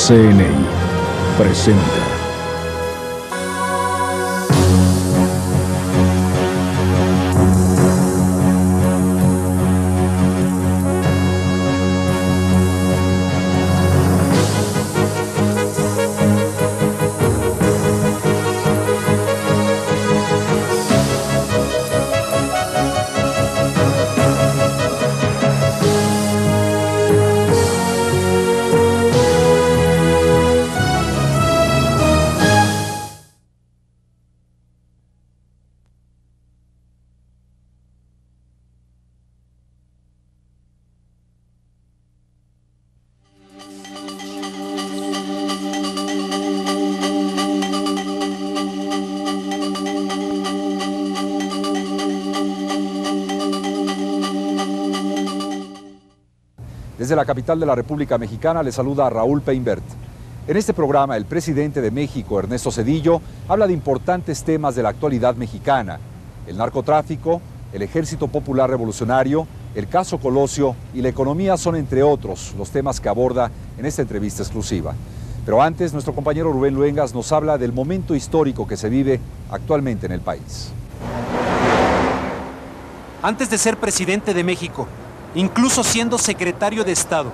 CNI presenta. Desde la capital de la República Mexicana le saluda a Raúl Peinbert. En este programa, el presidente de México, Ernesto Zedillo, habla de importantes temas de la actualidad mexicana: el narcotráfico, el Ejército Popular Revolucionario, el caso Colosio y la economía son, entre otros, los temas que aborda en esta entrevista exclusiva. Pero antes, nuestro compañero Rubén Luengas nos habla del momento histórico que se vive actualmente en el país. Antes de ser presidente de México, incluso siendo secretario de Estado,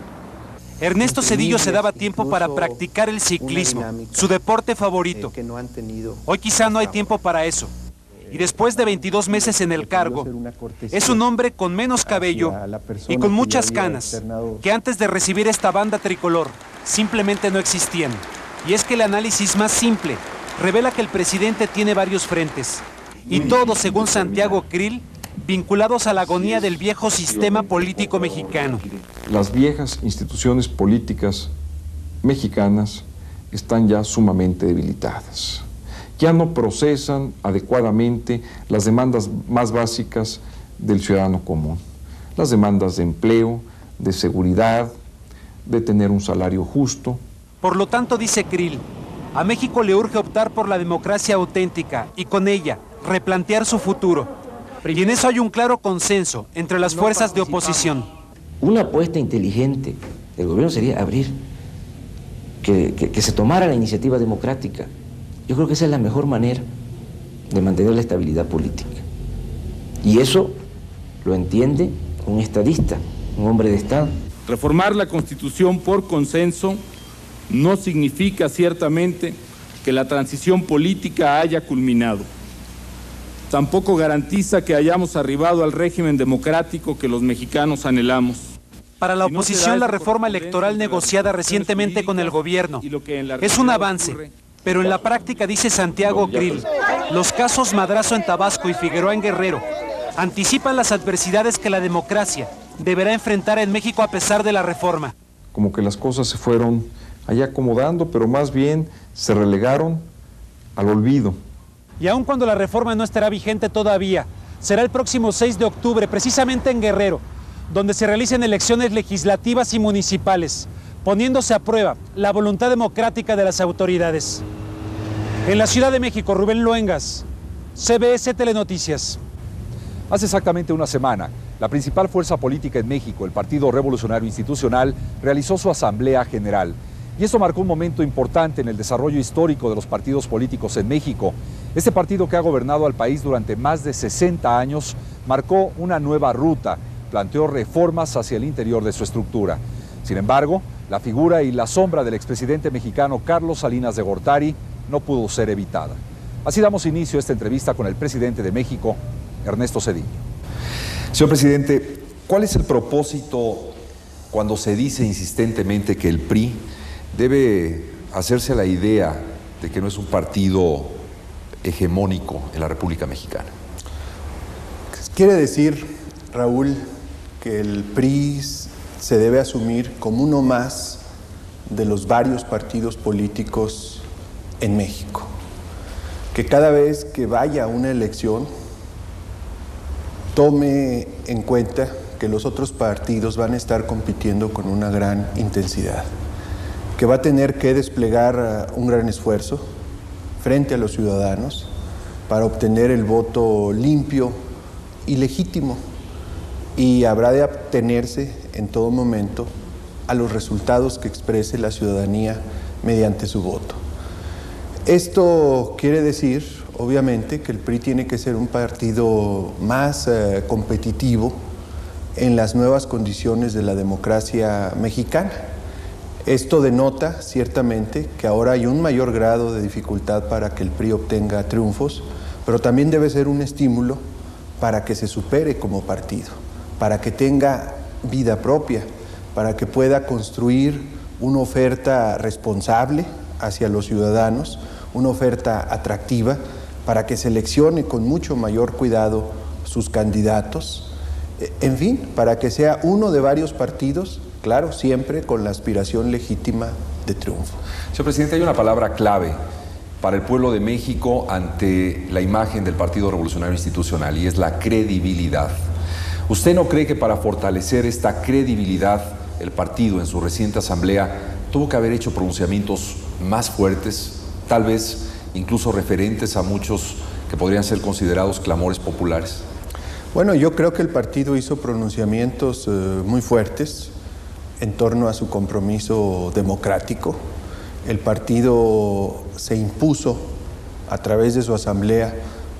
Ernesto Zedillo se daba tiempo para practicar el ciclismo, su deporte favorito. Hoy quizá no hay tiempo para eso. Y después de 22 meses en el cargo, es un hombre con menos cabello y con muchas canas, que antes de recibir esta banda tricolor, simplemente no existían. Y es que el análisis más simple revela que el presidente tiene varios frentes, y todos, según Santiago Krill, vinculados a la agonía del viejo sistema político mexicano. Las viejas instituciones políticas mexicanas están ya sumamente debilitadas. Ya no procesan adecuadamente las demandas más básicas del ciudadano común. Las demandas de empleo, de seguridad, de tener un salario justo. Por lo tanto, dice Krill, a México le urge optar por la democracia auténtica y con ella replantear su futuro. Y en eso hay un claro consenso entre las fuerzas de oposición. Una apuesta inteligente del gobierno sería abrir, que se tomara la iniciativa democrática. Yo creo que esa es la mejor manera de mantener la estabilidad política. Y eso lo entiende un estadista, un hombre de Estado. Reformar la Constitución por consenso no significa ciertamente que la transición política haya culminado. Tampoco garantiza que hayamos arribado al régimen democrático que los mexicanos anhelamos. Para la oposición, la reforma electoral negociada recientemente con el gobierno es un avance, pero en la práctica, dice Santiago Krill, los casos Madrazo en Tabasco y Figueroa en Guerrero anticipan las adversidades que la democracia deberá enfrentar en México a pesar de la reforma. Como que las cosas se fueron allá acomodando, pero más bien se relegaron al olvido. Y aun cuando la reforma no estará vigente todavía, será el próximo 6 de octubre, precisamente en Guerrero, donde se realicen elecciones legislativas y municipales, poniéndose a prueba la voluntad democrática de las autoridades. En la Ciudad de México, Rubén Luengas, CBS Telenoticias. Hace exactamente una semana, la principal fuerza política en México, el Partido Revolucionario Institucional, realizó su Asamblea General. Y esto marcó un momento importante en el desarrollo histórico de los partidos políticos en México. Este partido, que ha gobernado al país durante más de 60 años, marcó una nueva ruta, planteó reformas hacia el interior de su estructura. Sin embargo, la figura y la sombra del expresidente mexicano Carlos Salinas de Gortari no pudo ser evitada. Así damos inicio a esta entrevista con el presidente de México, Ernesto Zedillo. Señor presidente, ¿cuál es el propósito cuando se dice insistentemente que el PRI debe hacerse la idea de que no es un partido hegemónico en la República Mexicana? Quiere decir, Raúl, que el PRI se debe asumir como uno más de los varios partidos políticos en México. Que cada vez que vaya a una elección, tome en cuenta que los otros partidos van a estar compitiendo con una gran intensidad, que va a tener que desplegar un gran esfuerzo frente a los ciudadanos para obtener el voto limpio y legítimo, y habrá de abstenerse en todo momento a los resultados que exprese la ciudadanía mediante su voto. Esto quiere decir, obviamente, que el PRI tiene que ser un partido más competitivo en las nuevas condiciones de la democracia mexicana. Esto denota, ciertamente, que ahora hay un mayor grado de dificultad para que el PRI obtenga triunfos, pero también debe ser un estímulo para que se supere como partido, para que tenga vida propia, para que pueda construir una oferta responsable hacia los ciudadanos, una oferta atractiva, para que seleccione con mucho mayor cuidado sus candidatos, en fin, para que sea uno de varios partidos, claro, siempre con la aspiración legítima de triunfo. Señor presidente, hay una palabra clave para el pueblo de México ante la imagen del Partido Revolucionario Institucional, y es la credibilidad. ¿Usted no cree que para fortalecer esta credibilidad el partido en su reciente asamblea tuvo que haber hecho pronunciamientos más fuertes, tal vez incluso referentes a muchos que podrían ser considerados clamores populares? Bueno, yo creo que el partido hizo pronunciamientos muy fuertes en torno a su compromiso democrático. El partido se impuso a través de su asamblea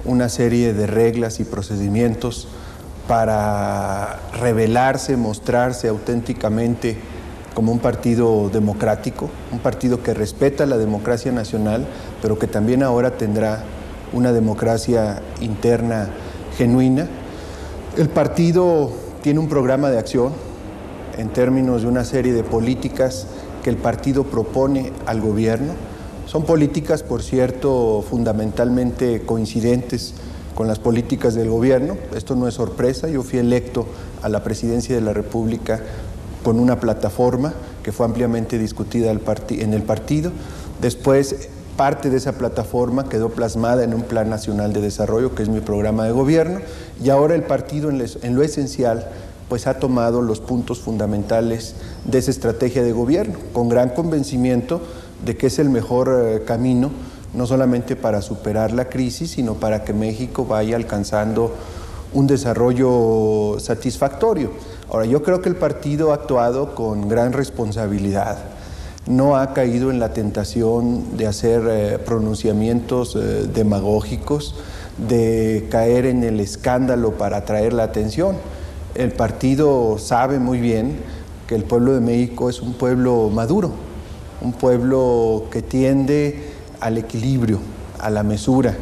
una serie de reglas y procedimientos para revelarse, mostrarse auténticamente como un partido democrático, un partido que respeta la democracia nacional, pero que también ahora tendrá una democracia interna genuina. El partido tiene un programa de acción en términos de una serie de políticas que el partido propone al gobierno. Son políticas, por cierto, fundamentalmente coincidentes con las políticas del gobierno. Esto no es sorpresa, yo fui electo a la presidencia de la República con una plataforma que fue ampliamente discutida en el partido. Después, parte de esa plataforma quedó plasmada en un Plan Nacional de Desarrollo, que es mi programa de gobierno, y ahora el partido en lo esencial pues ha tomado los puntos fundamentales de esa estrategia de gobierno, con gran convencimiento de que es el mejor camino, no solamente para superar la crisis, sino para que México vaya alcanzando un desarrollo satisfactorio. Ahora, yo creo que el partido ha actuado con gran responsabilidad, no ha caído en la tentación de hacer pronunciamientos demagógicos, de caer en el escándalo para atraer la atención. El partido sabe muy bien que el pueblo de México es un pueblo maduro, un pueblo que tiende al equilibrio, a la mesura,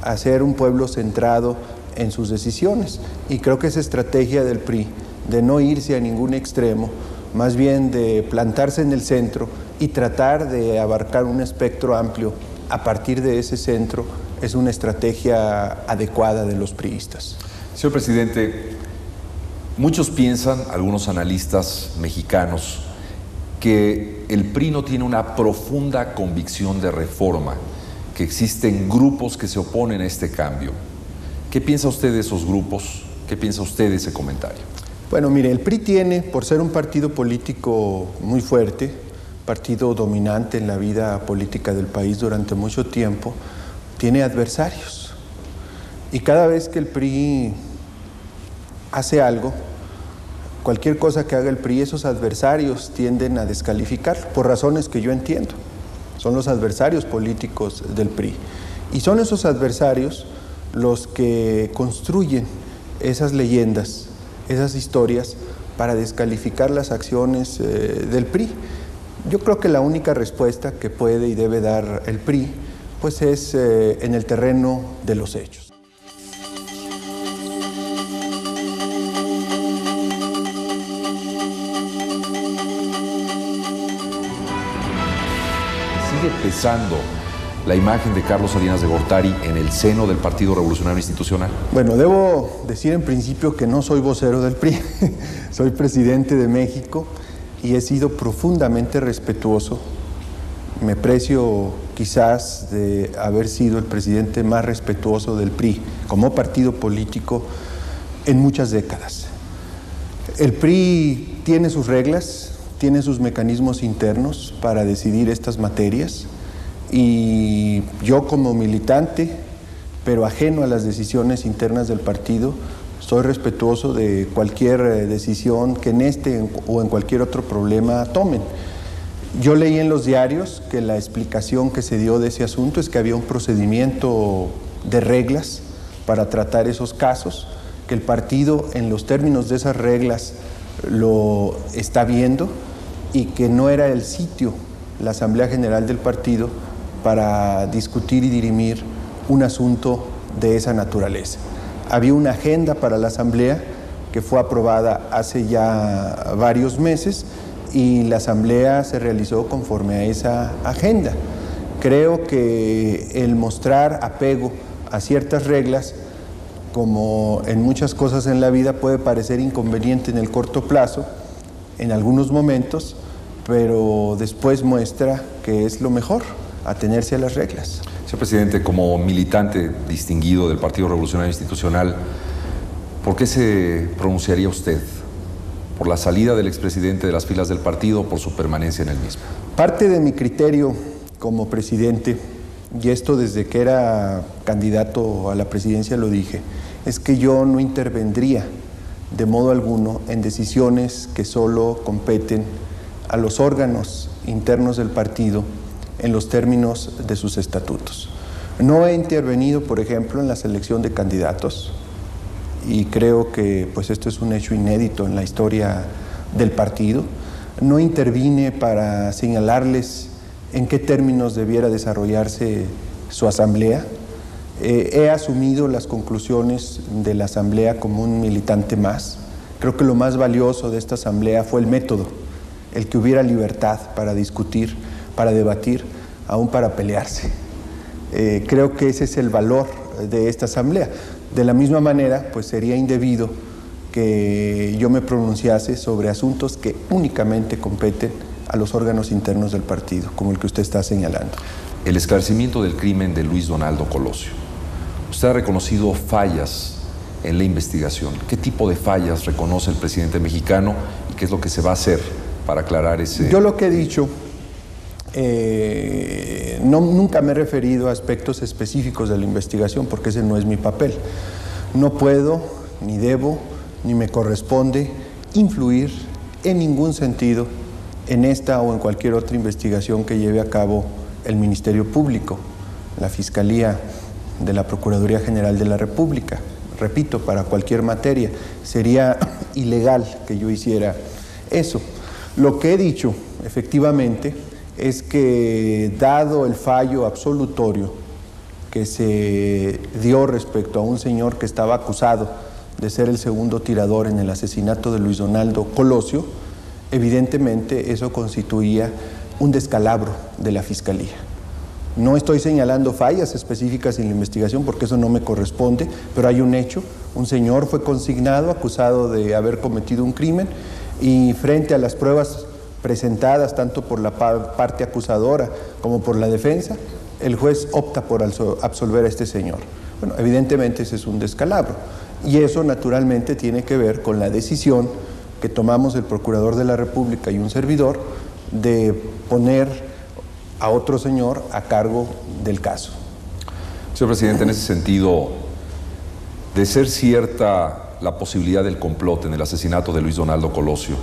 a ser un pueblo centrado en sus decisiones. Y creo que esa estrategia del PRI, de no irse a ningún extremo, más bien de plantarse en el centro y tratar de abarcar un espectro amplio a partir de ese centro, es una estrategia adecuada de los priistas. Señor presidente, muchos piensan, algunos analistas mexicanos, que el PRI no tiene una profunda convicción de reforma, que existen grupos que se oponen a este cambio. ¿Qué piensa usted de esos grupos? ¿Qué piensa usted de ese comentario? Bueno, mire, el PRI tiene, por ser un partido político muy fuerte, partido dominante en la vida política del país durante mucho tiempo, tiene adversarios. Y cada vez que el PRI hace algo, cualquier cosa que haga el PRI, esos adversarios tienden a descalificar, por razones que yo entiendo. Son los adversarios políticos del PRI. Y son esos adversarios los que construyen esas leyendas, esas historias, para descalificar las acciones del PRI. Yo creo que la única respuesta que puede y debe dar el PRI, pues es en el terreno de los hechos. ¿Sigue pesando la imagen de Carlos Salinas de Gortari en el seno del Partido Revolucionario Institucional? Bueno, debo decir en principio que no soy vocero del PRI, soy presidente de México y he sido profundamente respetuoso. Me precio quizás de haber sido el presidente más respetuoso del PRI como partido político en muchas décadas. El PRI tiene sus reglas, tiene sus mecanismos internos para decidir estas materias y yo como militante, pero ajeno a las decisiones internas del partido, soy respetuoso de cualquier decisión que en este o en cualquier otro problema tomen. Yo leí en los diarios que la explicación que se dio de ese asunto es que había un procedimiento de reglas para tratar esos casos, que el partido en los términos de esas reglas lo está viendo y que no era el sitio, la Asamblea General del partido, para discutir y dirimir un asunto de esa naturaleza. Había una agenda para la Asamblea que fue aprobada hace ya varios meses y la Asamblea se realizó conforme a esa agenda. Creo que el mostrar apego a ciertas reglas, como en muchas cosas en la vida, puede parecer inconveniente en el corto plazo, en algunos momentos, pero después muestra que es lo mejor, atenerse a las reglas. Señor presidente, como militante distinguido del Partido Revolucionario Institucional, ¿por qué se pronunciaría usted? ¿Por la salida del expresidente de las filas del partido o por su permanencia en el mismo? Parte de mi criterio como presidente, y esto desde que era candidato a la presidencia lo dije, es que yo no intervendría de modo alguno en decisiones que solo competen a los órganos internos del partido en los términos de sus estatutos. No he intervenido, por ejemplo, en la selección de candidatos, y creo que pues esto es un hecho inédito en la historia del partido. No intervine para señalarles en qué términos debiera desarrollarse su asamblea. He asumido las conclusiones de la asamblea como un militante más. Creo que lo más valioso de esta asamblea fue el método, el que hubiera libertad para discutir, para debatir, aún para pelearse. Creo que ese es el valor de esta asamblea. De la misma manera, pues sería indebido que yo me pronunciase sobre asuntos que únicamente competen a los órganos internos del partido, como el que usted está señalando. El esclarecimiento del crimen de Luis Donaldo Colosio. Usted ha reconocido fallas en la investigación. ¿Qué tipo de fallas reconoce el presidente mexicano y qué es lo que se va a hacer para aclarar ese...? Yo lo que he dicho, nunca me he referido a aspectos específicos de la investigación porque ese no es mi papel. No puedo, ni debo, ni me corresponde influir en ningún sentido en esta o en cualquier otra investigación que lleve a cabo el Ministerio Público, la Fiscalía de la Procuraduría General de la República. Repito, para cualquier materia. Sería ilegal que yo hiciera eso. Lo que he dicho, efectivamente, es que dado el fallo absolutorio que se dio respecto a un señor que estaba acusado de ser el segundo tirador en el asesinato de Luis Donaldo Colosio, evidentemente eso constituía un descalabro de la Fiscalía. No estoy señalando fallas específicas en la investigación porque eso no me corresponde, pero hay un hecho, un señor fue consignado acusado de haber cometido un crimen y frente a las pruebas presentadas tanto por la parte acusadora como por la defensa, el juez opta por absolver a este señor. Bueno, evidentemente ese es un descalabro y eso naturalmente tiene que ver con la decisión que tomamos el Procurador de la República y un servidor de poner a otro señor a cargo del caso. Señor presidente, en ese sentido, de ser cierta la posibilidad del complot en el asesinato de Luis Donaldo Colosio,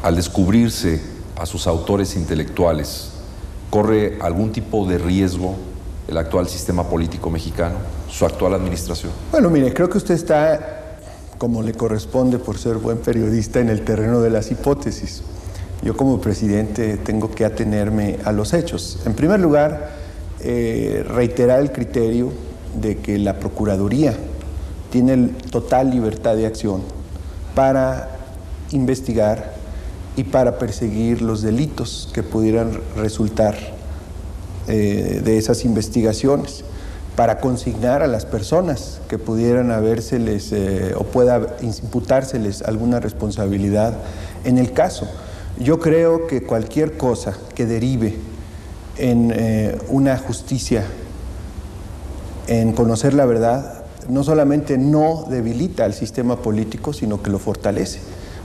al descubrirse a sus autores intelectuales, ¿corre algún tipo de riesgo el actual sistema político mexicano, su actual administración? Bueno, mire, creo que usted está, como le corresponde por ser buen periodista, en el terreno de las hipótesis. Yo como presidente tengo que atenerme a los hechos. En primer lugar, reiterar el criterio de que la Procuraduría tiene total libertad de acción para investigar y para perseguir los delitos que pudieran resultar de esas investigaciones, para consignar a las personas que pudieran habérseles o pueda imputárseles alguna responsabilidad en el caso. Yo creo que cualquier cosa que derive en una justicia, en conocer la verdad, no solamente no debilita al sistema político, sino que lo fortalece,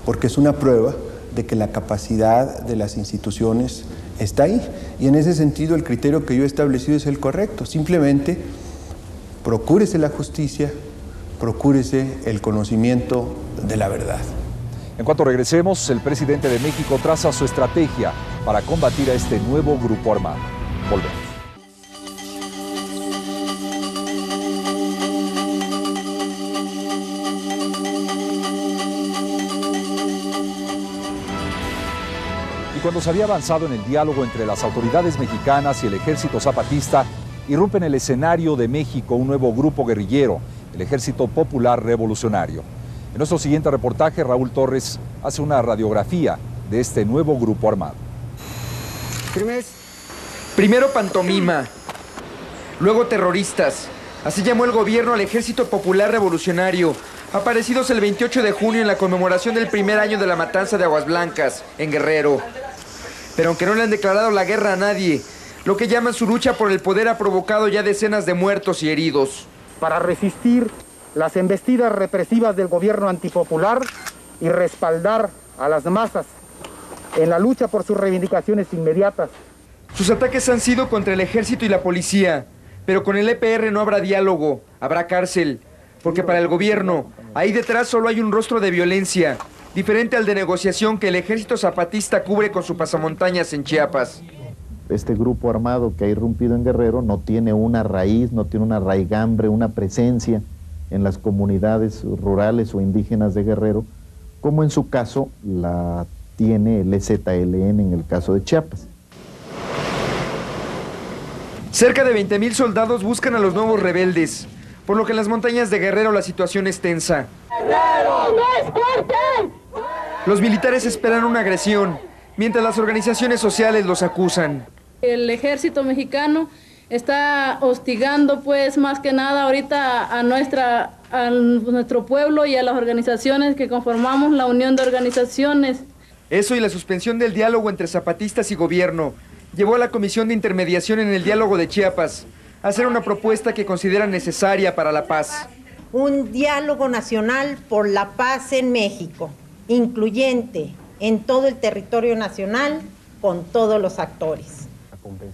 porque es una prueba de que la capacidad de las instituciones está ahí. Y en ese sentido el criterio que yo he establecido es el correcto. Simplemente procúrese la justicia, procúrese el conocimiento de la verdad. En cuanto regresemos, el presidente de México traza su estrategia para combatir a este nuevo grupo armado. Volvemos. Y cuando se había avanzado en el diálogo entre las autoridades mexicanas y el ejército zapatista, irrumpe en el escenario de México un nuevo grupo guerrillero, el Ejército Popular Revolucionario. En nuestro siguiente reportaje, Raúl Torres hace una radiografía de este nuevo grupo armado. Primero pantomima, luego terroristas. Así llamó el gobierno al Ejército Popular Revolucionario, aparecidos el 28 de junio en la conmemoración del primer año de la matanza de Aguas Blancas, en Guerrero. Pero aunque no le han declarado la guerra a nadie, lo que llaman su lucha por el poder ha provocado ya decenas de muertos y heridos. Para resistir las embestidas represivas del gobierno antipopular y respaldar a las masas en la lucha por sus reivindicaciones inmediatas. Sus ataques han sido contra el ejército y la policía, pero con el EPR no habrá diálogo, habrá cárcel, porque para el gobierno, ahí detrás solo hay un rostro de violencia, diferente al de negociación que el ejército zapatista cubre con su pasamontañas en Chiapas. Este grupo armado que ha irrumpido en Guerrero no tiene una raíz, no tiene una raigambre, una presencia en las comunidades rurales o indígenas de Guerrero, como en su caso la tiene el EZLN en el caso de Chiapas. Cerca de 20,000 soldados buscan a los nuevos rebeldes, por lo que en las montañas de Guerrero la situación es tensa. ¡Guerrero, no es fuerte! Los militares esperan una agresión, mientras las organizaciones sociales los acusan. El ejército mexicano está hostigando, pues, más que nada ahorita a nuestro pueblo y a las organizaciones que conformamos la Unión de Organizaciones. Eso y la suspensión del diálogo entre zapatistas y gobierno llevó a la Comisión de Intermediación en el Diálogo de Chiapas a hacer una propuesta que considera necesaria para la paz. Un diálogo nacional por la paz en México, incluyente en todo el territorio nacional, con todos los actores.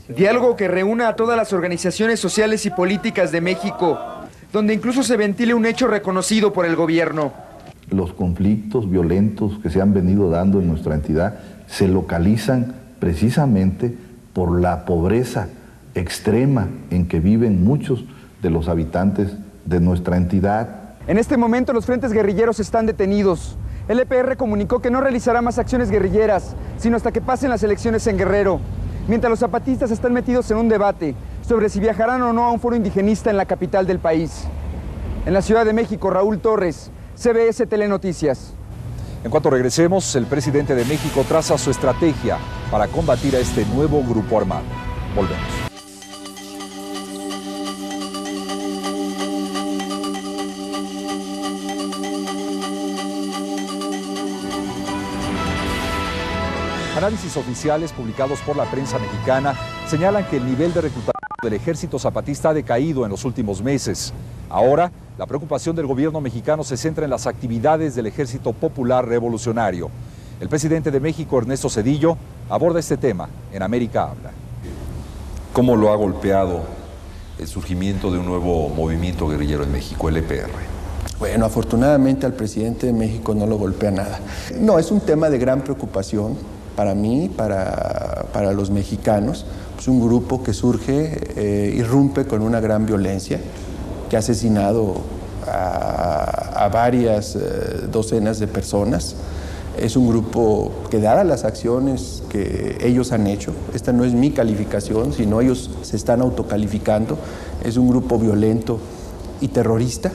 Diálogo que reúna a todas las organizaciones sociales y políticas de México, donde incluso se ventile un hecho reconocido por el gobierno. Los conflictos violentos que se han venido dando en nuestra entidad se localizan precisamente por la pobreza extrema en que viven muchos de los habitantes de nuestra entidad. En este momento los frentes guerrilleros están detenidos. El EPR comunicó que no realizará más acciones guerrilleras, sino hasta que pasen las elecciones en Guerrero, mientras los zapatistas están metidos en un debate sobre si viajarán o no a un foro indigenista en la capital del país. En la Ciudad de México, Raúl Torres, CBS Telenoticias. En cuanto regresemos, el presidente de México traza su estrategia para combatir a este nuevo grupo armado. Volvemos. Análisis oficiales publicados por la prensa mexicana señalan que el nivel de reclutamiento del ejército zapatista ha decaído en los últimos meses. Ahora, la preocupación del gobierno mexicano se centra en las actividades del Ejército Popular Revolucionario. El presidente de México, Ernesto Zedillo, aborda este tema en América Habla. ¿Cómo lo ha golpeado el surgimiento de un nuevo movimiento guerrillero en México, el EPR? Bueno, afortunadamente al presidente de México no lo golpea nada. No, es un tema de gran preocupación para mí, para los mexicanos. Es un grupo que surge, irrumpe con una gran violencia, que ha asesinado a varias docenas de personas. Es un grupo que, dadas las acciones que ellos han hecho, esta no es mi calificación, sino ellos se están autocalificando, es un grupo violento y terrorista,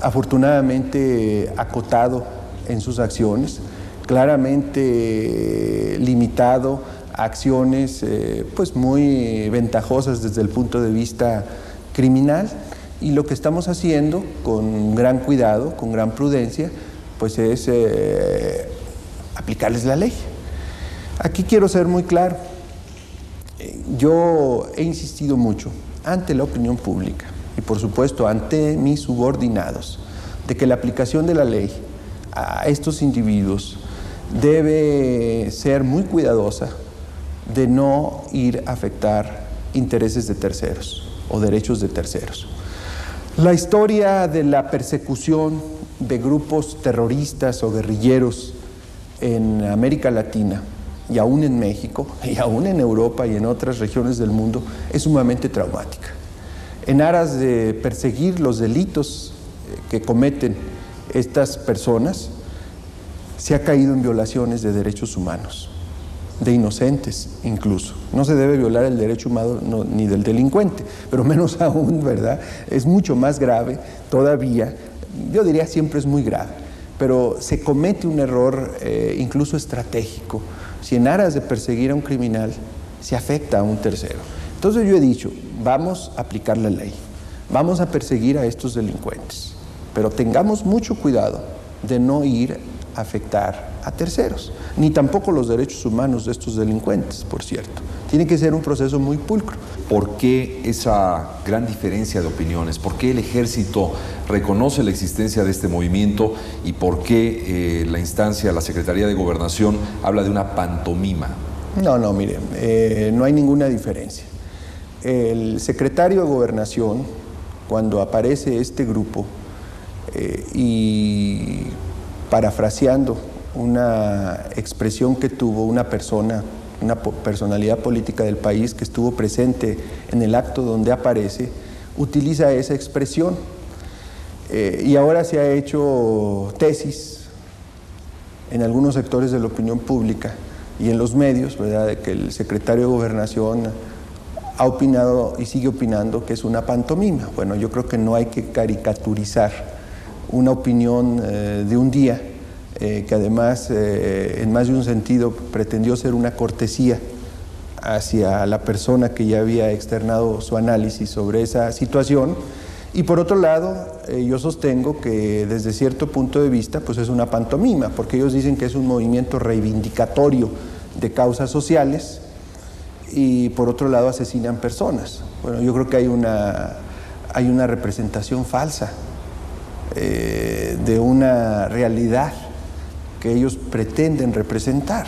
afortunadamente acotado en sus acciones, claramente limitado a acciones pues muy ventajosas desde el punto de vista criminal. Y lo que estamos haciendo con gran cuidado, con gran prudencia, pues es aplicarles la ley. Aquí quiero ser muy claro. Yo he insistido mucho ante la opinión pública y por supuesto ante mis subordinados de que la aplicación de la ley a estos individuos debe ser muy cuidadosa de no ir a afectar intereses de terceros o derechos de terceros. La historia de la persecución de grupos terroristas o guerrilleros en América Latina y aún en México y aún en Europa y en otras regiones del mundo es sumamente traumática. En aras de perseguir los delitos que cometen estas personas, se ha caído en violaciones de derechos humanos, de inocentes incluso. No se debe violar el derecho humano ni del delincuente, pero menos aún, ¿verdad? Es mucho más grave todavía, yo diría siempre es muy grave, pero se comete un error incluso estratégico si en aras de perseguir a un criminal se afecta a un tercero. Entonces yo he dicho, vamos a aplicar la ley, vamos a perseguir a estos delincuentes, pero tengamos mucho cuidado de no ir a afectar a terceros, ni tampoco los derechos humanos de estos delincuentes, por cierto. Tiene que ser un proceso muy pulcro. ¿Por qué esa gran diferencia de opiniones? ¿Por qué el ejército reconoce la existencia de este movimiento y por qué la instancia, la Secretaría de Gobernación, habla de una pantomima? No, mire, no hay ninguna diferencia. El secretario de Gobernación, cuando aparece este grupo, y parafraseando una expresión que tuvo una persona, una personalidad política del país que estuvo presente en el acto donde aparece, utiliza esa expresión. Y ahora se ha hecho tesis en algunos sectores de la opinión pública y en los medios, ¿verdad?, de que el secretario de Gobernación ha opinado y sigue opinando que es una pantomima. Bueno, yo creo que no hay que caricaturizar una opinión de un día, que además en más de un sentido pretendió ser una cortesía hacia la persona que ya había externado su análisis sobre esa situación, y por otro lado yo sostengo que desde cierto punto de vista pues es una pantomima, porque ellos dicen que es un movimiento reivindicatorio de causas sociales y por otro lado asesinan personas. Bueno, yo creo que hay una representación falsa de una realidad que ellos pretenden representar.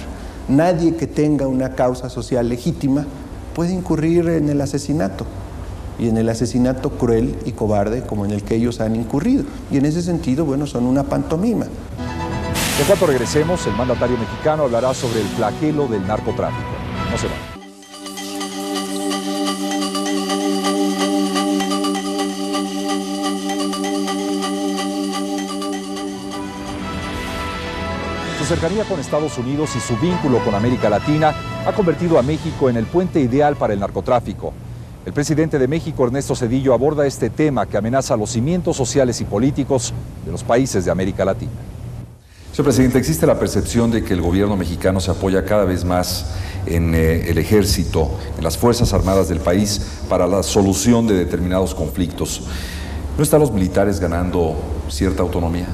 Nadie que tenga una causa social legítima puede incurrir en el asesinato, y en el asesinato cruel y cobarde como en el que ellos han incurrido. Y en ese sentido, bueno, son una pantomima. En cuanto regresemos, el mandatario mexicano hablará sobre el flagelo del narcotráfico. No se vayan. Su cercanía con Estados Unidos y su vínculo con América Latina ha convertido a México en el puente ideal para el narcotráfico. El presidente de México, Ernesto Zedillo, aborda este tema que amenaza los cimientos sociales y políticos de los países de América Latina. Señor presidente, existe la percepción de que el gobierno mexicano se apoya cada vez más en el ejército, en las Fuerzas Armadas del país para la solución de determinados conflictos. ¿No están los militares ganando cierta autonomía?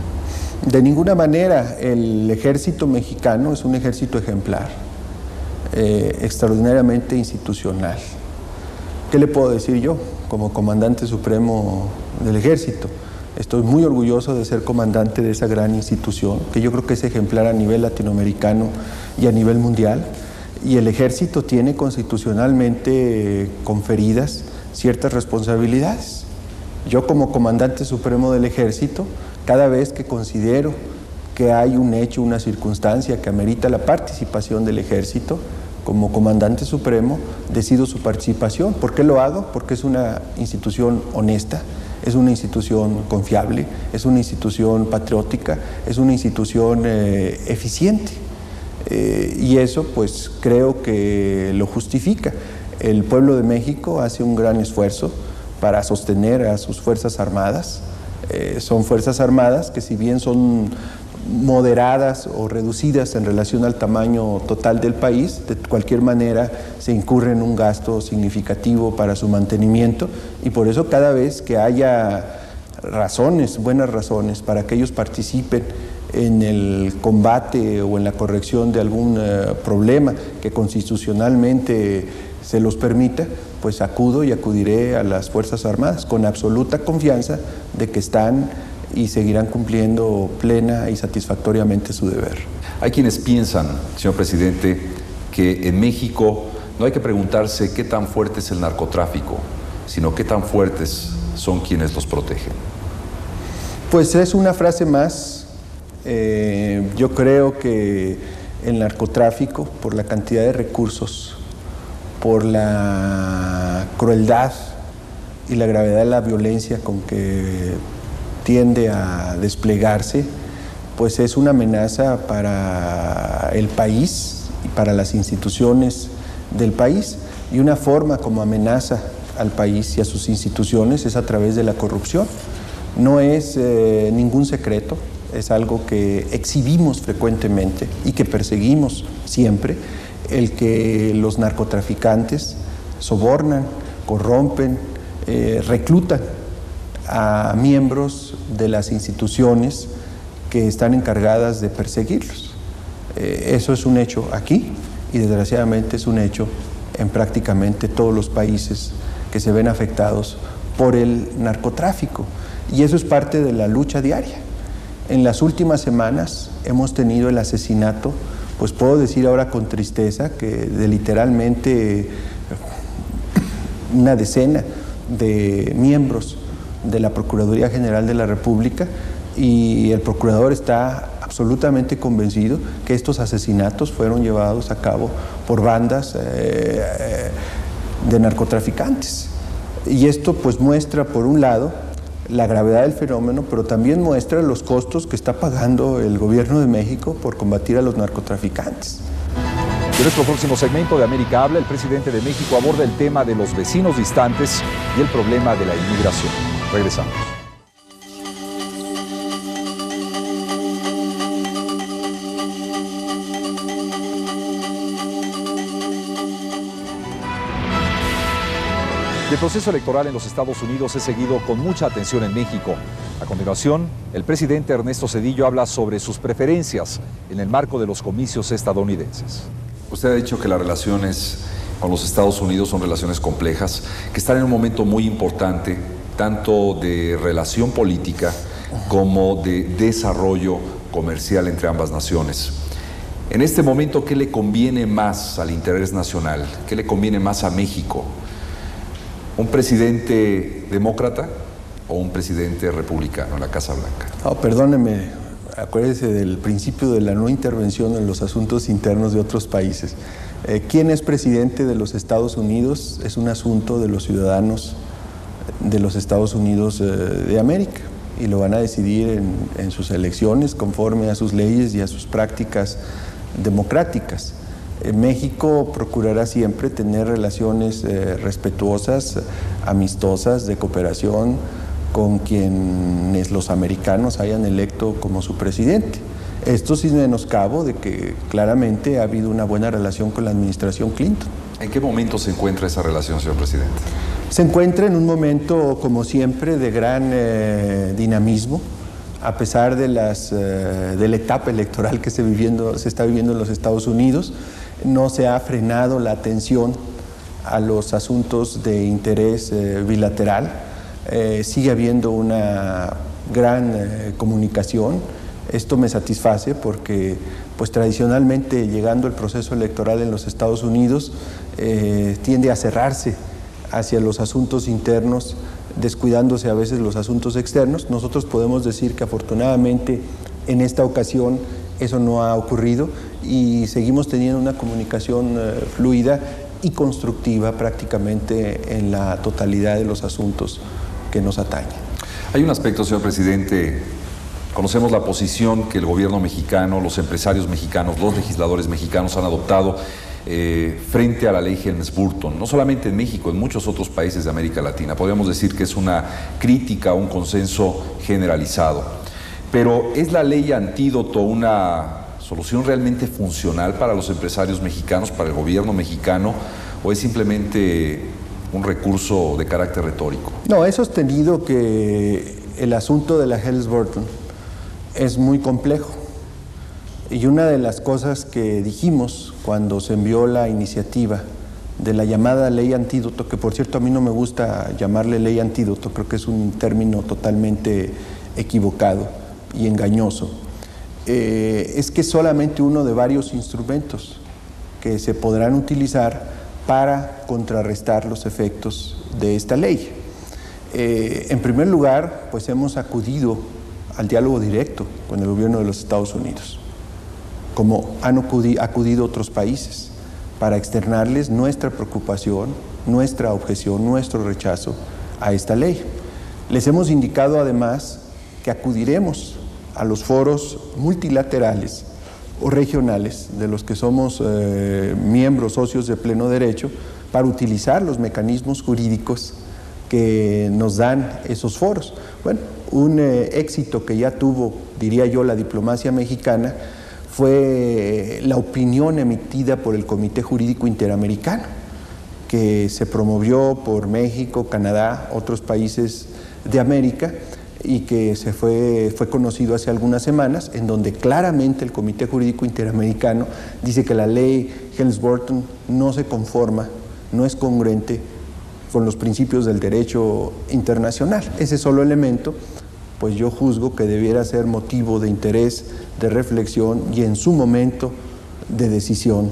De ninguna manera. El ejército mexicano es un ejército ejemplar, extraordinariamente institucional. ¿Qué le puedo decir yo como comandante supremo del ejército? Estoy muy orgulloso de ser comandante de esa gran institución, que yo creo que es ejemplar a nivel latinoamericano y a nivel mundial. Y el ejército tiene constitucionalmente conferidas ciertas responsabilidades. Yo como comandante supremo del ejército, cada vez que considero que hay un hecho, una circunstancia que amerita la participación del ejército, como comandante supremo, decido su participación. ¿Por qué lo hago? Porque es una institución honesta, es una institución confiable, es una institución patriótica, es una institución eficiente. Y eso pues creo que lo justifica. El pueblo de México hace un gran esfuerzo para sostener a sus Fuerzas Armadas. Son Fuerzas Armadas que, si bien son moderadas o reducidas en relación al tamaño total del país, de cualquier manera se incurre en un gasto significativo para su mantenimiento, y por eso cada vez que haya razones, buenas razones, para que ellos participen en el combate o en la corrección de algún problema que constitucionalmente se los permita, pues acudo y acudiré a las Fuerzas Armadas con absoluta confianza de que están y seguirán cumpliendo plena y satisfactoriamente su deber. Hay quienes piensan, señor presidente, que en México no hay que preguntarse qué tan fuerte es el narcotráfico, sino qué tan fuertes son quienes los protegen? Pues es una frase más. Yo creo que el narcotráfico, por la cantidad de recursos, por la crueldad y la gravedad de la violencia con que tiende a desplegarse, pues es una amenaza para el país y para las instituciones del país, y una forma como amenaza al país y a sus instituciones es a través de la corrupción. No es ningún secreto, es algo que exhibimos frecuentemente y que perseguimos siempre, el que los narcotraficantes sobornan, corrompen, reclutan a miembros de las instituciones que están encargadas de perseguirlos. Eso es un hecho aquí y desgraciadamente es un hecho en prácticamente todos los países que se ven afectados por el narcotráfico, y eso es parte de la lucha diaria. En las últimas semanas hemos tenido el asesinato, pues puedo decir ahora con tristeza, que de literalmente una decena de miembros de la Procuraduría General de la República, y el procurador está absolutamente convencido que estos asesinatos fueron llevados a cabo por bandas de narcotraficantes. Y esto pues muestra, por un lado, la gravedad del fenómeno, pero también muestra los costos que está pagando el gobierno de México por combatir a los narcotraficantes. En nuestro próximo segmento de América Habla, el presidente de México aborda el tema de los vecinos distantes y el problema de la inmigración. Regresamos. El proceso electoral en los Estados Unidos es seguido con mucha atención en México. A continuación, el presidente Ernesto Zedillo habla sobre sus preferencias en el marco de los comicios estadounidenses. Usted ha dicho que las relaciones con los Estados Unidos son relaciones complejas, que están en un momento muy importante, tanto de relación política como de desarrollo comercial entre ambas naciones. En este momento, ¿qué le conviene más al interés nacional? ¿Qué le conviene más a México? ¿Un presidente demócrata o un presidente republicano en la Casa Blanca? Oh, perdóneme, acuérdese del principio de la no intervención en los asuntos internos de otros países. ¿Quién es presidente de los Estados Unidos? Es un asunto de los ciudadanos de los Estados Unidos de América, y lo van a decidir en sus elecciones conforme a sus leyes y a sus prácticas democráticas. México procurará siempre tener relaciones respetuosas, amistosas, de cooperación con quienes los americanos hayan electo como su presidente. Esto sin menoscabo de que claramente ha habido una buena relación con la administración Clinton. ¿En qué momento se encuentra esa relación, señor presidente? Se encuentra en un momento, como siempre, de gran dinamismo, a pesar de la etapa electoral que se está viviendo en los Estados Unidos. No se ha frenado la atención a los asuntos de interés bilateral. Sigue habiendo una gran comunicación. Esto me satisface porque, pues tradicionalmente, llegando el proceso electoral en los Estados Unidos, tiende a cerrarse hacia los asuntos internos, descuidándose a veces los asuntos externos. Nosotros podemos decir que afortunadamente en esta ocasión eso no ha ocurrido y seguimos teniendo una comunicación fluida y constructiva prácticamente en la totalidad de los asuntos que nos atañen. Hay un aspecto, señor presidente, conocemos la posición que el gobierno mexicano, los empresarios mexicanos, los legisladores mexicanos han adoptado frente a la ley Helms-Burton, no solamente en México, en muchos otros países de América Latina. Podríamos decir que es una crítica, un consenso generalizado. Pero ¿es la ley antídoto una solución realmente funcional para los empresarios mexicanos, para el gobierno mexicano, o es simplemente un recurso de carácter retórico? No, he sostenido que el asunto de la Helms-Burton es muy complejo. Y una de las cosas que dijimos cuando se envió la iniciativa de la llamada ley antídoto, que por cierto a mí no me gusta llamarle ley antídoto, creo que es un término totalmente equivocado y engañoso, es que es solamente uno de varios instrumentos que se podrán utilizar para contrarrestar los efectos de esta ley. En primer lugar, pues hemos acudido al diálogo directo con el gobierno de los Estados Unidos, como han acudido otros países, para externarles nuestra preocupación, nuestra objeción, nuestro rechazo a esta ley. Les hemos indicado además que acudiremos a los foros multilaterales o regionales de los que somos miembros, socios de pleno derecho, para utilizar los mecanismos jurídicos que nos dan esos foros. Bueno, un éxito que ya tuvo, diría yo, la diplomacia mexicana fue la opinión emitida por el Comité Jurídico Interamericano, que se promovió por México, Canadá, otros países de América, y que fue conocido hace algunas semanas, en donde claramente el Comité Jurídico Interamericano dice que la ley Helms-Burton no se conforma, no es congruente con los principios del derecho internacional. Ese solo elemento, pues yo juzgo que debiera ser motivo de interés, de reflexión y en su momento de decisión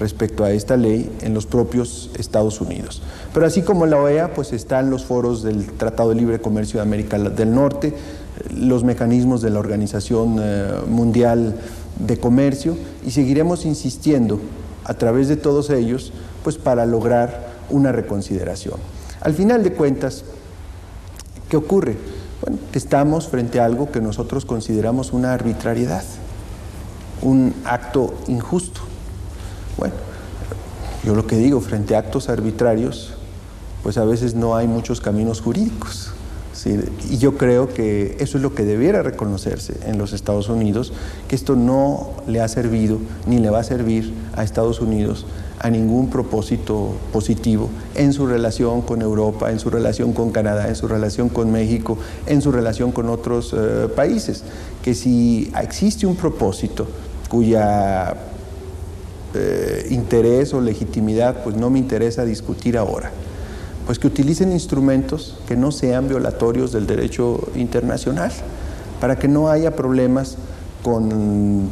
respecto a esta ley en los propios Estados Unidos. Pero así como la OEA, pues están los foros del Tratado de Libre Comercio de América del Norte, los mecanismos de la Organización Mundial de Comercio, y seguiremos insistiendo a través de todos ellos, pues para lograr una reconsideración. Al final de cuentas, ¿qué ocurre? Bueno, estamos frente a algo que nosotros consideramos una arbitrariedad, un acto injusto. Bueno, yo lo que digo, frente a actos arbitrarios, pues a veces no hay muchos caminos jurídicos, ¿sí? Y yo creo que eso es lo que debiera reconocerse en los Estados Unidos, que esto no le ha servido ni le va a servir a Estados Unidos a ningún propósito positivo en su relación con Europa, en su relación con Canadá, en su relación con México, en su relación con otros países. Que si existe un propósito cuya interés o legitimidad pues no me interesa discutir ahora, pues que utilicen instrumentos que no sean violatorios del derecho internacional, para que no haya problemas con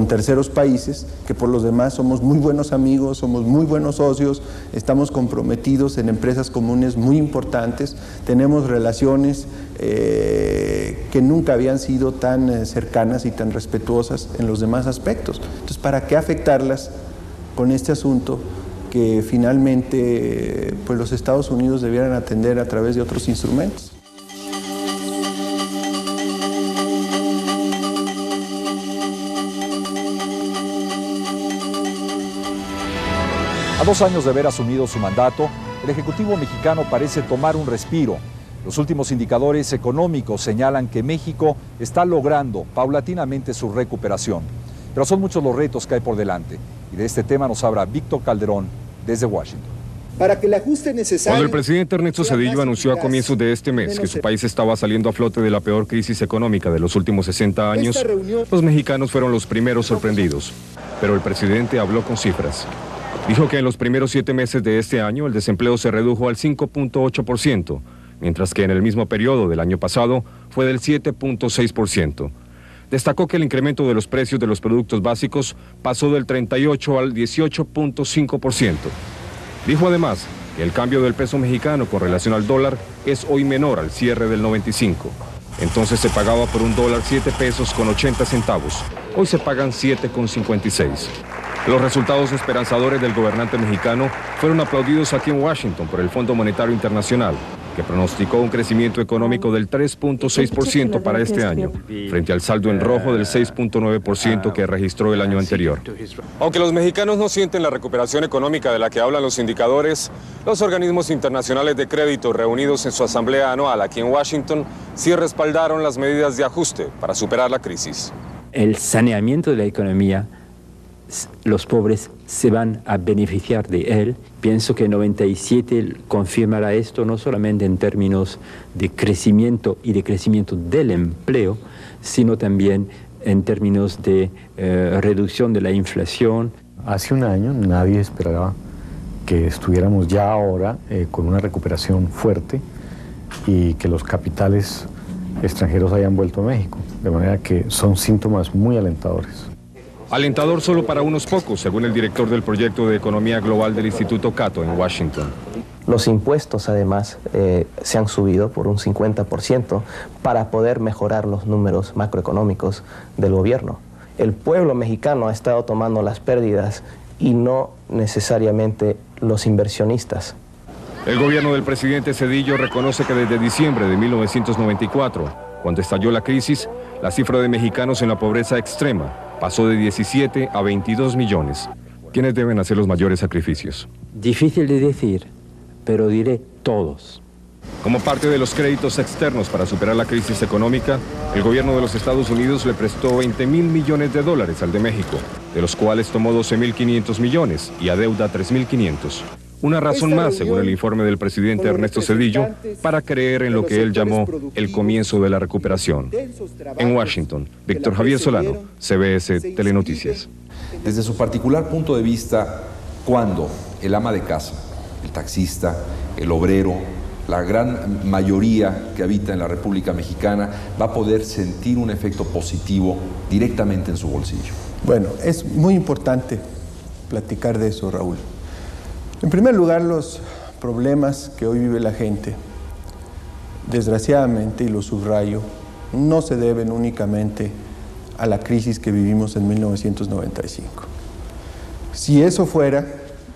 terceros países, que por los demás somos muy buenos amigos, somos muy buenos socios, estamos comprometidos en empresas comunes muy importantes, tenemos relaciones que nunca habían sido tan cercanas y tan respetuosas en los demás aspectos. Entonces, ¿para qué afectarlas con este asunto que finalmente pues los Estados Unidos debieran atender a través de otros instrumentos? A 2 años de haber asumido su mandato, el Ejecutivo mexicano parece tomar un respiro. Los últimos indicadores económicos señalan que México está logrando paulatinamente su recuperación. Pero son muchos los retos que hay por delante. Y de este tema nos habla Víctor Calderón desde Washington. Para que el ajuste necesario... Cuando el presidente Ernesto Zedillo anunció a comienzos de este mes que su país estaba saliendo a flote de la peor crisis económica de los últimos 60 años, los mexicanos fueron los primeros sorprendidos. Pero el presidente habló con cifras. Dijo que en los primeros 7 meses de este año el desempleo se redujo al 5.8%, mientras que en el mismo periodo del año pasado fue del 7.6%. Destacó que el incremento de los precios de los productos básicos pasó del 38 al 18.5%. Dijo además que el cambio del peso mexicano con relación al dólar es hoy menor al cierre del 95. Entonces se pagaba por un dólar 7 pesos con 80 centavos. Hoy se pagan 7,56. Los resultados esperanzadores del gobernante mexicano fueron aplaudidos aquí en Washington por el Fondo Monetario Internacional, que pronosticó un crecimiento económico del 3.6% para este año, frente al saldo en rojo del 6.9% que registró el año anterior. Aunque los mexicanos no sienten la recuperación económica de la que hablan los indicadores, los organismos internacionales de crédito reunidos en su asamblea anual aquí en Washington sí respaldaron las medidas de ajuste para superar la crisis. El saneamiento de la economía, los pobres se van a beneficiar de él. Pienso que 97 confirmará esto no solamente en términos de crecimiento y de crecimiento del empleo, sino también en términos de reducción de la inflación. Hace un año nadie esperaba que estuviéramos ya ahora con una recuperación fuerte y que los capitales extranjeros hayan vuelto a México, de manera que son síntomas muy alentadores. Alentador solo para unos pocos, según el director del proyecto de economía global del Instituto Cato en Washington. Los impuestos, además, se han subido por un 50% para poder mejorar los números macroeconómicos del gobierno. El pueblo mexicano ha estado tomando las pérdidas y no necesariamente los inversionistas. El gobierno del presidente Zedillo reconoce que desde diciembre de 1994, cuando estalló la crisis, la cifra de mexicanos en la pobreza extrema pasó de 17 a 22 millones. ¿Quiénes deben hacer los mayores sacrificios? Difícil de decir, pero diré todos. Como parte de los créditos externos para superar la crisis económica, el gobierno de los Estados Unidos le prestó $20.000 millones al de México, de los cuales tomó 12.500 millones y adeuda 3.500. Una razón más, según el informe del presidente Ernesto Zedillo, para creer en lo que él llamó el comienzo de la recuperación. En Washington, Víctor Javier Solano, CBS Telenoticias. Desde su particular punto de vista, ¿cuándo el ama de casa, el taxista, el obrero, la gran mayoría que habita en la República Mexicana va a poder sentir un efecto positivo directamente en su bolsillo? Bueno, es muy importante platicar de eso, Raúl. En primer lugar, los problemas que hoy vive la gente, desgraciadamente, y lo subrayo, no se deben únicamente a la crisis que vivimos en 1995. Si eso fuera,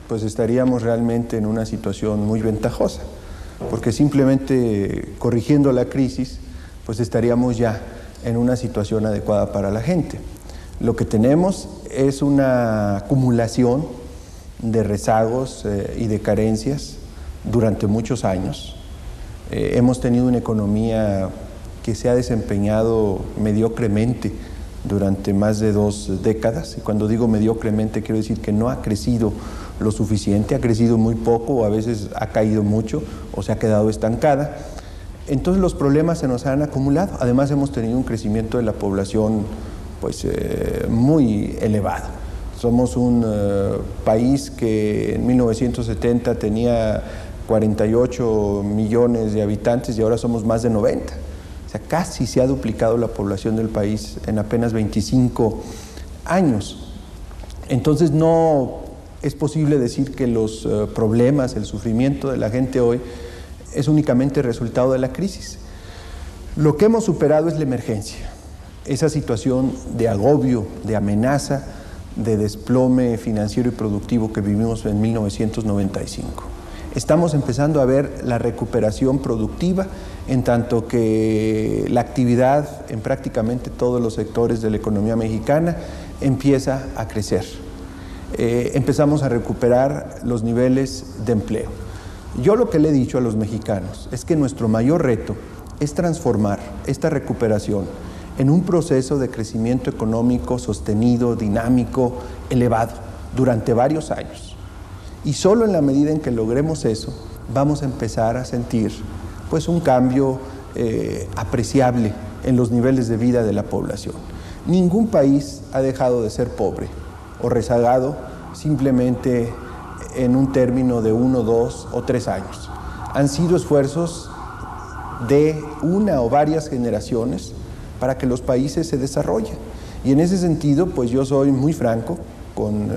pues estaríamos realmente en una situación muy ventajosa, porque simplemente corrigiendo la crisis, pues estaríamos ya en una situación adecuada para la gente. Lo que tenemos es una acumulación de rezagos y de carencias durante muchos años. Hemos tenido una economía que se ha desempeñado mediocremente durante más de 2 décadas, y cuando digo mediocremente quiero decir que no ha crecido lo suficiente, ha crecido muy poco, o a veces ha caído mucho, o se ha quedado estancada. Entonces los problemas se nos han acumulado. Además hemos tenido un crecimiento de la población pues, muy elevado. Somos un país que en 1970 tenía 48 millones de habitantes y ahora somos más de 90. O sea, casi se ha duplicado la población del país en apenas 25 años. Entonces no es posible decir que los problemas, el sufrimiento de la gente hoy es únicamente resultado de la crisis. Lo que hemos superado es la emergencia, esa situación de agobio, de amenaza, de desplome financiero y productivo que vivimos en 1995. Estamos empezando a ver la recuperación productiva, en tanto que la actividad en prácticamente todos los sectores de la economía mexicana empieza a crecer. Empezamos a recuperar los niveles de empleo. Yo lo que le he dicho a los mexicanos es que nuestro mayor reto es transformar esta recuperación en un proceso de crecimiento económico sostenido, dinámico, elevado, durante varios años. Y solo en la medida en que logremos eso, vamos a empezar a sentir pues, un cambio apreciable en los niveles de vida de la población. Ningún país ha dejado de ser pobre o rezagado simplemente en un término de 1, 2 o 3 años. Han sido esfuerzos de una o varias generaciones para que los países se desarrollen. Y en ese sentido, pues yo soy muy franco con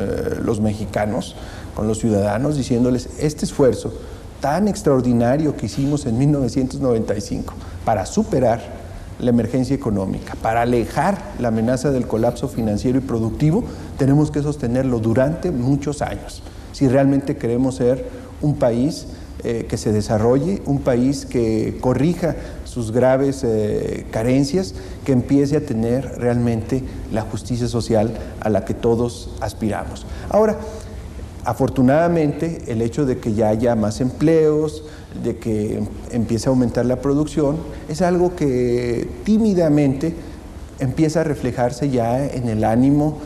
los mexicanos, con los ciudadanos, diciéndoles este esfuerzo tan extraordinario que hicimos en 1995 para superar la emergencia económica, para alejar la amenaza del colapso financiero y productivo, tenemos que sostenerlo durante muchos años, si realmente queremos ser un país que se desarrolle, un país que corrija sus graves carencias, que empiece a tener realmente la justicia social a la que todos aspiramos. Ahora, afortunadamente, el hecho de que ya haya más empleos, de que empiece a aumentar la producción, es algo que tímidamente empieza a reflejarse ya en el ánimo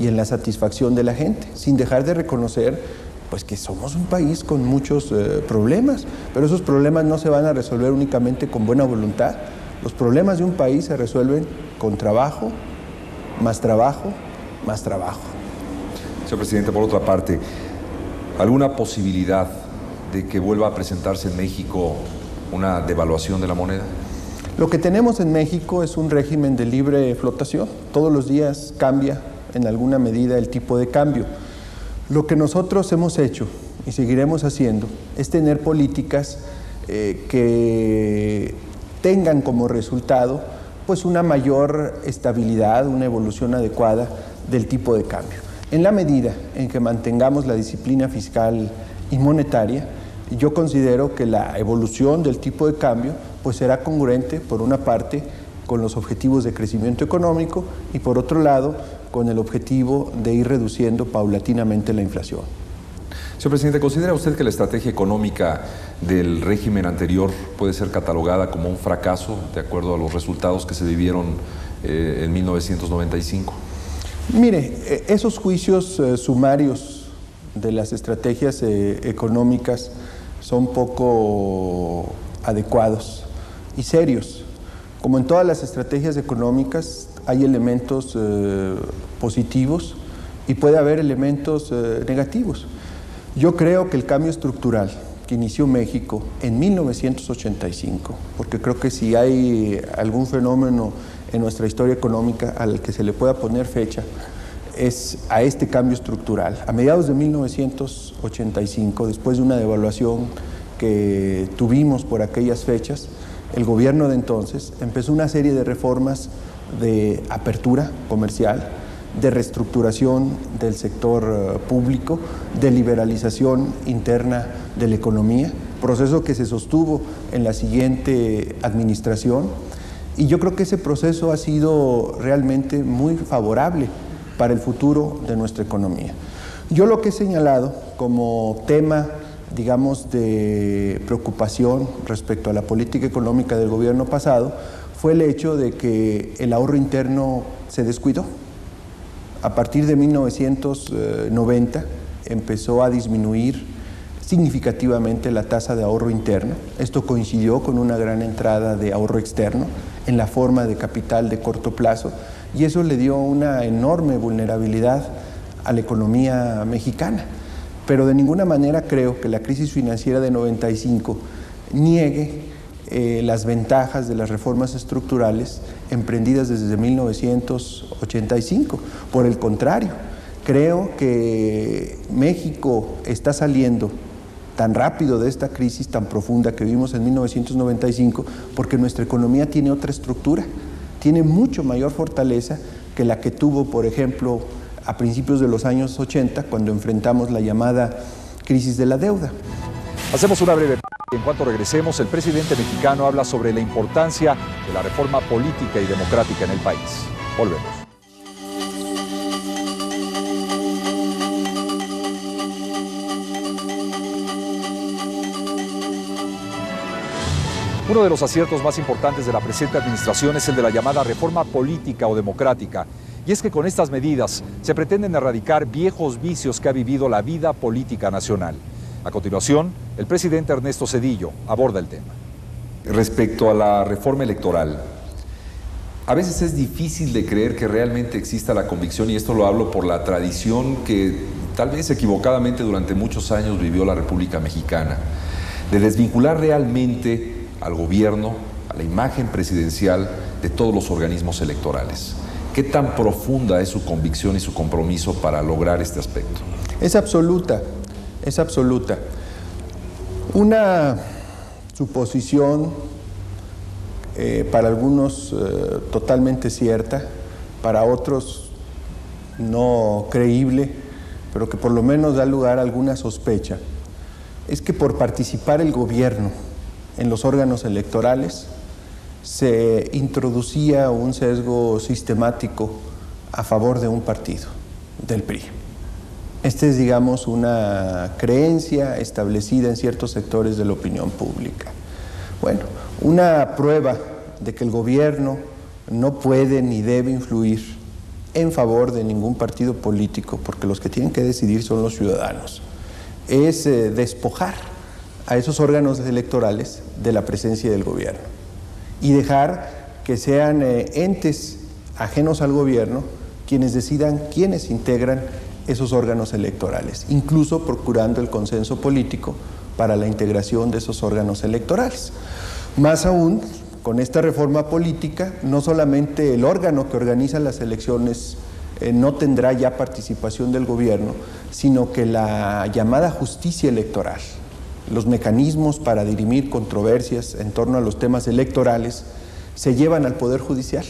y en la satisfacción de la gente, sin dejar de reconocer pues que somos un país con muchos problemas, pero esos problemas no se van a resolver únicamente con buena voluntad. Los problemas de un país se resuelven con trabajo, más trabajo, más trabajo. Señor presidente, por otra parte, ¿alguna posibilidad de que vuelva a presentarse en México una devaluación de la moneda? Lo que tenemos en México es un régimen de libre flotación. Todos los días cambia en alguna medida el tipo de cambio. Lo que nosotros hemos hecho y seguiremos haciendo es tener políticas que tengan como resultado pues una mayor estabilidad, una evolución adecuada del tipo de cambio. En la medida en que mantengamos la disciplina fiscal y monetaria, yo considero que la evolución del tipo de cambio pues será congruente, por una parte, con los objetivos de crecimiento económico y, por otro lado, con el objetivo de ir reduciendo paulatinamente la inflación. Señor presidente, ¿considera usted que la estrategia económica del régimen anterior puede ser catalogada como un fracaso de acuerdo a los resultados que se vivieron en 1995? Mire, esos juicios sumarios de las estrategias económicas son poco adecuados y serios. Como en todas las estrategias económicas, hay elementos positivos y puede haber elementos negativos. Yo creo que el cambio estructural que inició México en 1985, porque creo que si hay algún fenómeno en nuestra historia económica al que se le pueda poner fecha, es a este cambio estructural. A mediados de 1985, después de una devaluación que tuvimos por aquellas fechas, el gobierno de entonces empezó una serie de reformas de apertura comercial, de reestructuración del sector público, de liberalización interna de la economía, proceso que se sostuvo en la siguiente administración, y yo creo que ese proceso ha sido realmente muy favorable para el futuro de nuestra economía. Yo lo que he señalado como tema, digamos, de preocupación respecto a la política económica del gobierno pasado fue el hecho de que el ahorro interno se descuidó. A partir de 1990 empezó a disminuir significativamente la tasa de ahorro interno. Esto coincidió con una gran entrada de ahorro externo en la forma de capital de corto plazo, y eso le dio una enorme vulnerabilidad a la economía mexicana. Pero de ninguna manera creo que la crisis financiera de 95 niegue las ventajas de las reformas estructurales emprendidas desde 1985. Por el contrario, creo que México está saliendo tan rápido de esta crisis tan profunda que vimos en 1995 porque nuestra economía tiene otra estructura, tiene mucho mayor fortaleza que la que tuvo, por ejemplo, a principios de los años 80, cuando enfrentamos la llamada crisis de la deuda. Hacemos una breve pausa y en cuanto regresemos, el presidente mexicano habla sobre la importancia de la reforma política y democrática en el país. Volvemos. Uno de los aciertos más importantes de la presente administración es el de la llamada reforma política o democrática. Y es que con estas medidas se pretenden erradicar viejos vicios que ha vivido la vida política nacional. A continuación, el presidente Ernesto Zedillo aborda el tema. Respecto a la reforma electoral, a veces es difícil de creer que realmente exista la convicción, y esto lo hablo por la tradición que tal vez equivocadamente durante muchos años vivió la República Mexicana, de desvincular realmente al gobierno, a la imagen presidencial de todos los organismos electorales. ¿Qué tan profunda es su convicción y su compromiso para lograr este aspecto? Es absoluta, es absoluta. Una suposición para algunos totalmente cierta, para otros no creíble, pero que por lo menos da lugar a alguna sospecha, es que por participar el gobierno en los órganos electorales se introducía un sesgo sistemático a favor de un partido, del PRI. Esta es, digamos, una creencia establecida en ciertos sectores de la opinión pública. Bueno, una prueba de que el gobierno no puede ni debe influir en favor de ningún partido político, porque los que tienen que decidir son los ciudadanos, es despojar a esos órganos electorales de la presencia del gobierno y dejar que sean entes ajenos al gobierno quienes decidan quiénes integran esos órganos electorales, incluso procurando el consenso político para la integración de esos órganos electorales. Más aún, con esta reforma política, no solamente el órgano que organiza las elecciones no tendrá ya participación del gobierno, sino que la llamada justicia electoral, los mecanismos para dirimir controversias en torno a los temas electorales, se llevan al Poder Judicial.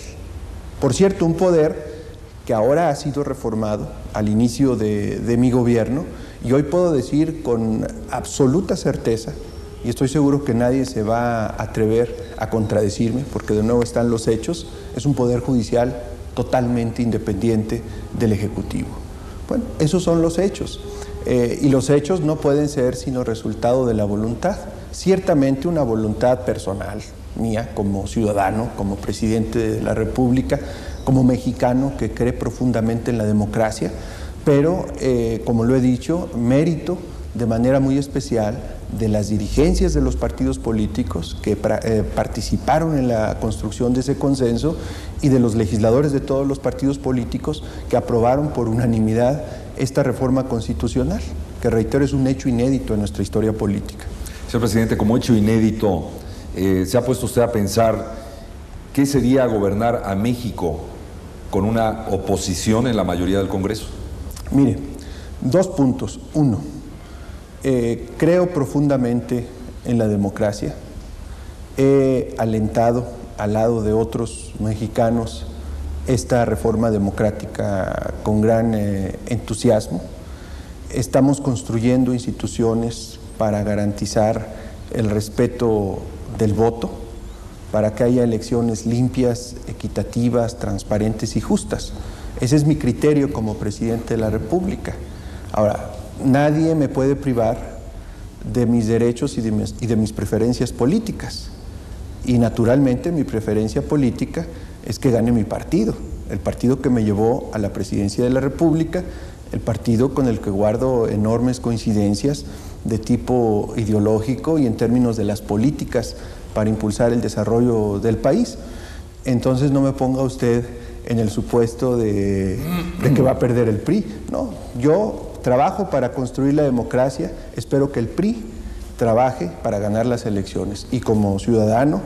Por cierto, un poder que ahora ha sido reformado al inicio de mi gobierno, y hoy puedo decir con absoluta certeza, y estoy seguro que nadie se va a atrever a contradecirme, porque de nuevo están los hechos, es un Poder Judicial totalmente independiente del Ejecutivo. Bueno, esos son los hechos, y los hechos no pueden ser sino resultado de la voluntad, ciertamente una voluntad personal mía como ciudadano, como presidente de la República, como mexicano que cree profundamente en la democracia, pero, como lo he dicho, mérito de manera muy especial de las dirigencias de los partidos políticos que participaron en la construcción de ese consenso y de los legisladores de todos los partidos políticos que aprobaron por unanimidad esta reforma constitucional, que reitero es un hecho inédito en nuestra historia política. Señor presidente, como hecho inédito, ¿se ha puesto usted a pensar qué sería gobernar a México con una oposición en la mayoría del Congreso? Mire, 2 puntos. 1, creo profundamente en la democracia. He alentado al lado de otros mexicanos esta reforma democrática con gran entusiasmo. Estamos construyendo instituciones para garantizar el respeto del voto, para que haya elecciones limpias, equitativas, transparentes y justas. Ese es mi criterio como presidente de la República. Ahora, nadie me puede privar de mis derechos y de mis preferencias políticas. Y naturalmente mi preferencia política es que gane mi partido, el partido que me llevó a la presidencia de la República, el partido con el que guardo enormes coincidencias de tipo ideológico y en términos de las políticas para impulsar el desarrollo del país. Entonces no me ponga usted en el supuesto de que va a perder el PRI. No, yo trabajo para construir la democracia, espero que el PRI trabaje para ganar las elecciones y como ciudadano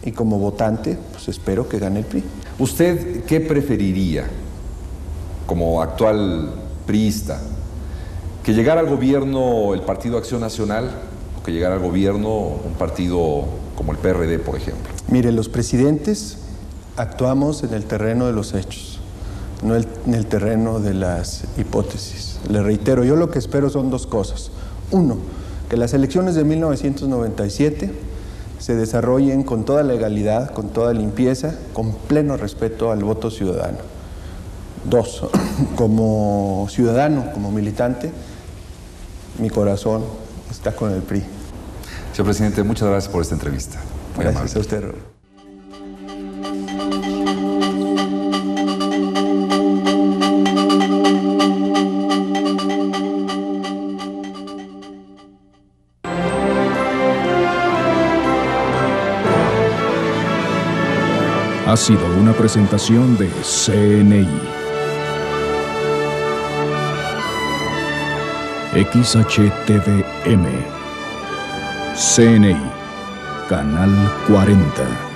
y como votante, pues espero que gane el PRI. ¿Usted qué preferiría como actual priista? ¿Que llegara al gobierno el Partido Acción Nacional o que llegara al gobierno un partido como el PRD, por ejemplo? Mire, los presidentes actuamos en el terreno de los hechos, no en el terreno de las hipótesis. Le reitero, yo lo que espero son 2 cosas. 1, que las elecciones de 1997 se desarrollen con toda legalidad, con toda limpieza, con pleno respeto al voto ciudadano. 2, como ciudadano, como militante, mi corazón está con el PRI. Señor presidente, muchas gracias por esta entrevista. Muy gracias amable. a usted, Raúl. Ha sido una presentación de CNI. XHTVM. CNI. Canal 40.